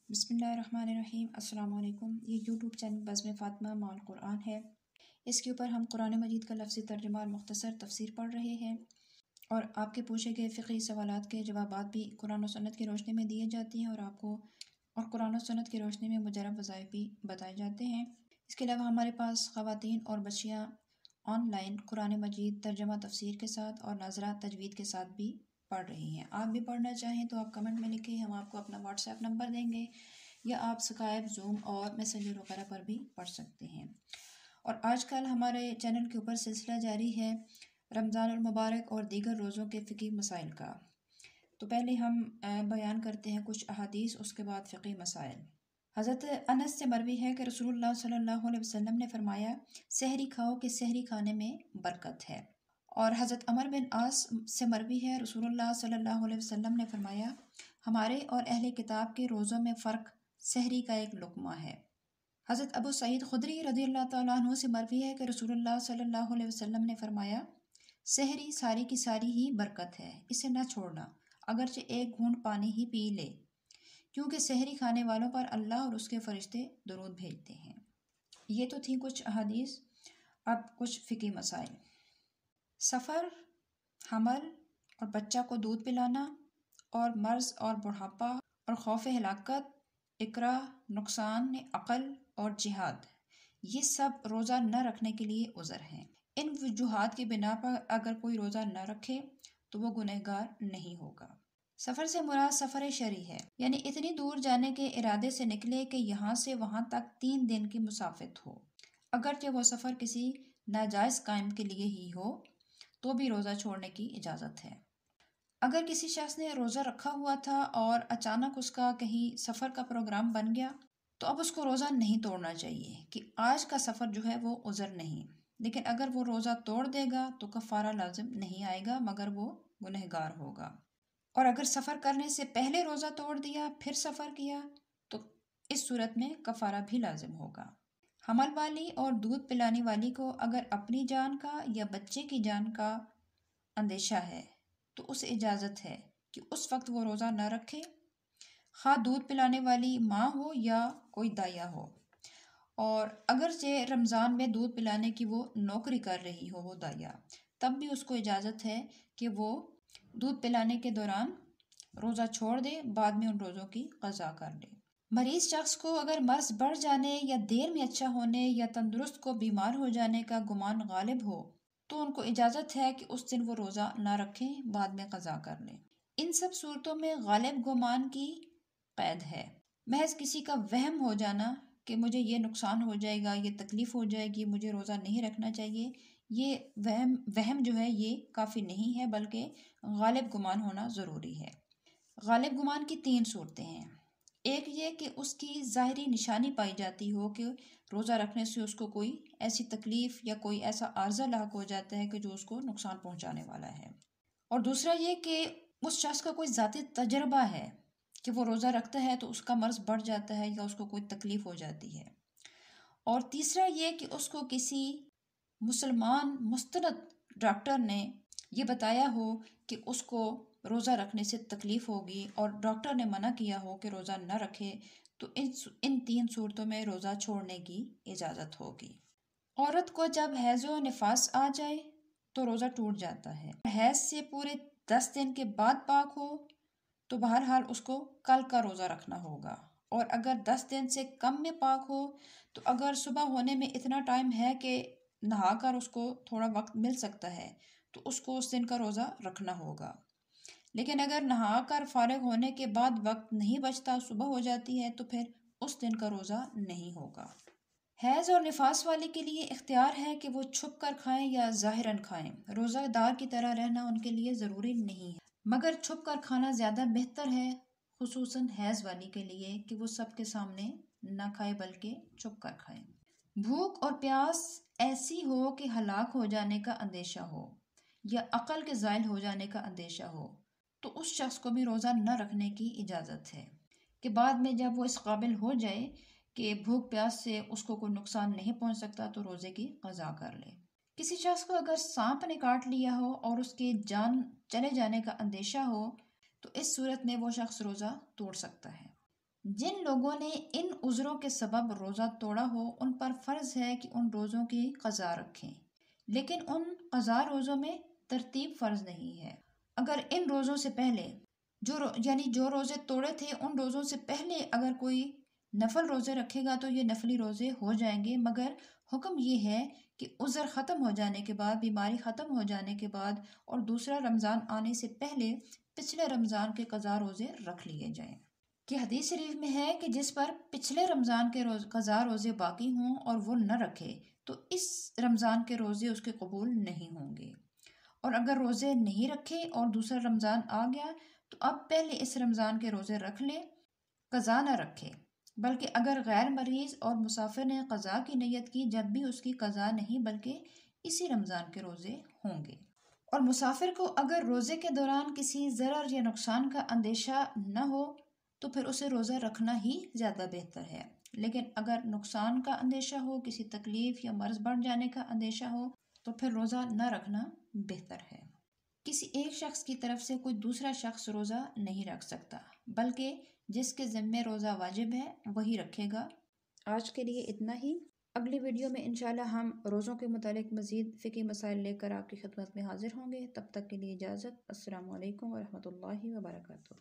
بسم اللہ الرحمن الرحیم۔ السلام علیکم۔ یہ یوٹیوب چینل بزم فاطمہ مع القرآن ہے۔ اس کے اوپر ہم قرآن مجید کا لفظی ترجمہ اور مختصر تفسیر پڑھ رہے ہیں، اور آپ کے پوچھے گئے فقہی سوالات کے جوابات بھی قرآن و سنت کی روشنی میں دیے جاتے ہیں، اور قرآن و سنت کی روشنی میں مجرب وظائف بھی بتائے جاتے ہیں۔ اس کے علاوہ ہمارے پاس خواتین اور بچیاں آن لائن قرآن مجید ترجمہ تفسیر کے ساتھ اور ناظرہ تجوید کے ساتھ بھی پڑھ رہی ہیں۔ آپ بھی پڑھنا چاہیں تو آپ کمنٹ میں لکھیں، ہم آپ کو اپنا واٹس ایپ نمبر دیں گے، یا آپ اسکائپ، زوم اور میسنجر وغیرہ پر بھی پڑھ سکتے ہیں۔ اور آج کل ہمارے چینل کے اوپر سلسلہ جاری ہے رمضان المبارک اور دیگر روزوں کے فقہی مسائل کا۔ تو پہلے ہم بیان کرتے ہیں کچھ احادیث، اس کے بعد فقہی مسائل۔ حضرت انس سے مروی ہے کہ رسول اللہ صلی اللہ علیہ وسلم نے فرمایا، سحری کھاؤ کہ سحری کھانے میں برکت ہے۔ اور حضرت عمر بن عاص سے مروی ہے، رسول اللہ صلی اللہ علیہ وسلم نے فرمایا، ہمارے اور اہل کتاب کے روزوں میں فرق سحری کا ایک لقمہ ہے۔ حضرت ابو سعید خدری رضی اللہ تعالیٰ عنہ سے مروی ہے کہ رسول اللہ صلی اللہ علیہ وسلم نے فرمایا، سحری ساری کی ساری ہی برکت ہے، اسے نہ چھوڑنا، اگرچہ ایک گھونٹ پانی ہی پی لے، کیونکہ سحری کھانے والوں پر اللہ اور اس کے فرشتے درود بھیجتے ہیں۔ یہ تو تھی کچھ احادیث۔ اب کچھ فقہی مسائل۔ سفر، حمل اور بچہ کو دودھ پلانا، اور مرض اور بڑھاپا اور خوف ہلاکت، اکراہ، نقصان عقل اور جہاد، یہ سب روزہ نہ رکھنے کے لیے عذر ہیں۔ ان وجوہات کی بنا پر اگر کوئی روزہ نہ رکھے تو وہ گنہگار نہیں ہوگا۔ سفر سے مراد سفر شرعی ہے، یعنی اتنی دور جانے کے ارادے سے نکلے کہ یہاں سے وہاں تک 3 دن کی مسافت ہو، اگرچہ وہ سفر کسی ناجائز کام کے لیے ہی ہو تو بھی روزہ چھوڑنے کی اجازت ہے۔ اگر کسی شخص نے روزہ رکھا ہوا تھا اور اچانک اس کا کہیں سفر کا پروگرام بن گیا تو اب اس کو روزہ نہیں توڑنا چاہیے کہ آج کا سفر جو ہے وہ عذر نہیں، لیکن اگر وہ روزہ توڑ دے گا تو کفارہ لازم نہیں آئے گا، مگر وہ گنہگار ہوگا۔ اور اگر سفر کرنے سے پہلے روزہ توڑ دیا پھر سفر کیا تو اس صورت میں کفارہ بھی لازم ہوگا۔ حمل والی اور دودھ پلانے والی کو اگر اپنی جان کا یا بچے کی جان کا اندیشہ ہے تو اسے اجازت ہے کہ اس وقت وہ روزہ نہ رکھے، خواہ دودھ پلانے والی ماں ہو یا کوئی دائیا ہو، اور اگرچہ رمضان میں دودھ پلانے کی وہ نوکری کر رہی ہو، وہ دائیا، تب بھی اس کو اجازت ہے کہ وہ دودھ پلانے کے دوران روزہ چھوڑ دے، بعد میں ان روزوں کی قضا کر لے۔ مریض شخص کو اگر مرض بڑھ جانے یا دیر میں اچھا ہونے یا تندرست کو بیمار ہو جانے کا گمان غالب ہو تو ان کو اجازت ہے کہ اس دن وہ روزہ نہ رکھیں، بعد میں قضا کر لیں۔ ان سب صورتوں میں غالب گمان کی قید ہے۔ محض کسی کا وہم ہو جانا کہ مجھے یہ نقصان ہو جائے گا، یہ تکلیف ہو جائے گی، مجھے روزہ نہیں رکھنا چاہیے، یہ وہم جو ہے یہ کافی نہیں ہے، بلکہ غالب گمان ہونا ضروری ہے۔ غالب گمان کی 3 صورتیں ہیں۔ ایک یہ کہ اس کی ظاہری نشانی پائی جاتی ہو کہ روزہ رکھنے سے اس کو کوئی ایسی تکلیف یا کوئی ایسا عارضہ لاحق ہو جاتا ہے کہ جو اس کو نقصان پہنچانے والا ہے۔ اور دوسرا یہ کہ اس شخص کا کوئی ذاتی تجربہ ہے کہ وہ روزہ رکھتا ہے تو اس کا مرض بڑھ جاتا ہے یا اس کو کوئی تکلیف ہو جاتی ہے۔ اور تیسرا یہ کہ اس کو کسی مسلمان مستند ڈاکٹر نے یہ بتایا ہو کہ اس کو روزہ رکھنے سے تکلیف ہوگی اور ڈاکٹر نے منع کیا ہو کہ روزہ نہ رکھے، تو ان 3 صورتوں میں روزہ چھوڑنے کی اجازت ہوگی۔ عورت کو جب حیض و نفاس آ جائے تو روزہ ٹوٹ جاتا ہے۔ حیض سے پورے 10 دن کے بعد پاک ہو تو بہرحال اس کو کل کا روزہ رکھنا ہوگا، اور اگر 10 دن سے کم میں پاک ہو تو اگر صبح ہونے میں اتنا ٹائم ہے کہ نہا کر اس کو تھوڑا وقت مل سکتا ہے تو اس کو اس دن کا روزہ رکھنا ہوگا، لیکن اگر نہا کر فارغ ہونے کے بعد وقت نہیں بچتا، صبح ہو جاتی ہے، تو پھر اس دن کا روزہ نہیں ہوگا۔ حیض اور نفاس والے کے لیے اختیار ہے کہ وہ چھپ کر کھائیں یا ظاہراً کھائیں، روزہ دار کی طرح رہنا ان کے لیے ضروری نہیں ہے، مگر چھپ کر کھانا زیادہ بہتر ہے، خصوصاً حیض والی کے لیے کہ وہ سب کے سامنے نہ کھائے بلکہ چھپ کر کھائیں۔ بھوک اور پیاس ایسی ہو کہ ہلاک ہو جانے کا اندیشہ ہو یا عقل کے زائل ہو جانے کا اندیشہ ہو تو اس شخص کو بھی روزہ نہ رکھنے کی اجازت ہے کہ بعد میں جب وہ اس قابل ہو جائے کہ بھوک پیاس سے اس کو کوئی نقصان نہیں پہنچ سکتا تو روزے کی قضا کر لے۔ کسی شخص کو اگر سانپ نے کاٹ لیا ہو اور اس کی جان چلے جانے کا اندیشہ ہو تو اس صورت میں وہ شخص روزہ توڑ سکتا ہے۔ جن لوگوں نے ان عذروں کے سبب روزہ توڑا ہو ان پر فرض ہے کہ ان روزوں کی قضا رکھیں، لیکن ان قضا روزوں میں ترتیب فرض نہیں ہے۔ اگر ان روزوں سے پہلے جو روزے توڑے تھے ان روزوں سے پہلے اگر کوئی نفل روزے رکھے گا تو یہ نفلی روزے ہو جائیں گے، مگر حکم یہ ہے کہ عذر ختم ہو جانے کے بعد، بیماری ختم ہو جانے کے بعد اور دوسرا رمضان آنے سے پہلے پچھلے رمضان کے قضا روزے رکھ لیے جائیں۔ کہ حدیث شریف میں ہے کہ جس پر پچھلے رمضان کے قضا روزے باقی ہوں اور وہ نہ رکھے تو اس رمضان کے روزے اس کے قبول نہیں ہوں گے، اور اگر روزے نہیں رکھے اور دوسرا رمضان آ گیا تو اب پہلے اس رمضان کے روزے رکھ لے، قضا نہ رکھے، بلکہ اگر غیر مریض اور مسافر نے قضا کی نیت کی جب بھی اس کی قضا نہیں بلکہ اسی رمضان کے روزے ہوں گے۔ اور مسافر کو اگر روزے کے دوران کسی ضرر یا نقصان کا اندیشہ نہ ہو تو پھر اسے روزہ رکھنا ہی زیادہ بہتر ہے، لیکن اگر نقصان کا اندیشہ ہو، کسی تکلیف یا مرض بڑھ جانے کا اندیشہ ہو تو پھر روزہ نہ رکھنا بہتر ہے۔ کسی ایک شخص کی طرف سے کوئی دوسرا شخص روزہ نہیں رکھ سکتا، بلکہ جس کے ذمے روزہ واجب ہے وہی رکھے گا۔ آج کے لیے اتنا ہی۔ اگلی ویڈیو میں انشاءاللہ ہم روزوں کے متعلق مزید فقہی مسائل لے کر آپ کی خدمت میں حاضر ہوں گے۔ تب تک کے لیے اجازت۔ السلام علیکم ورحمۃ اللہ وبرکاتہ۔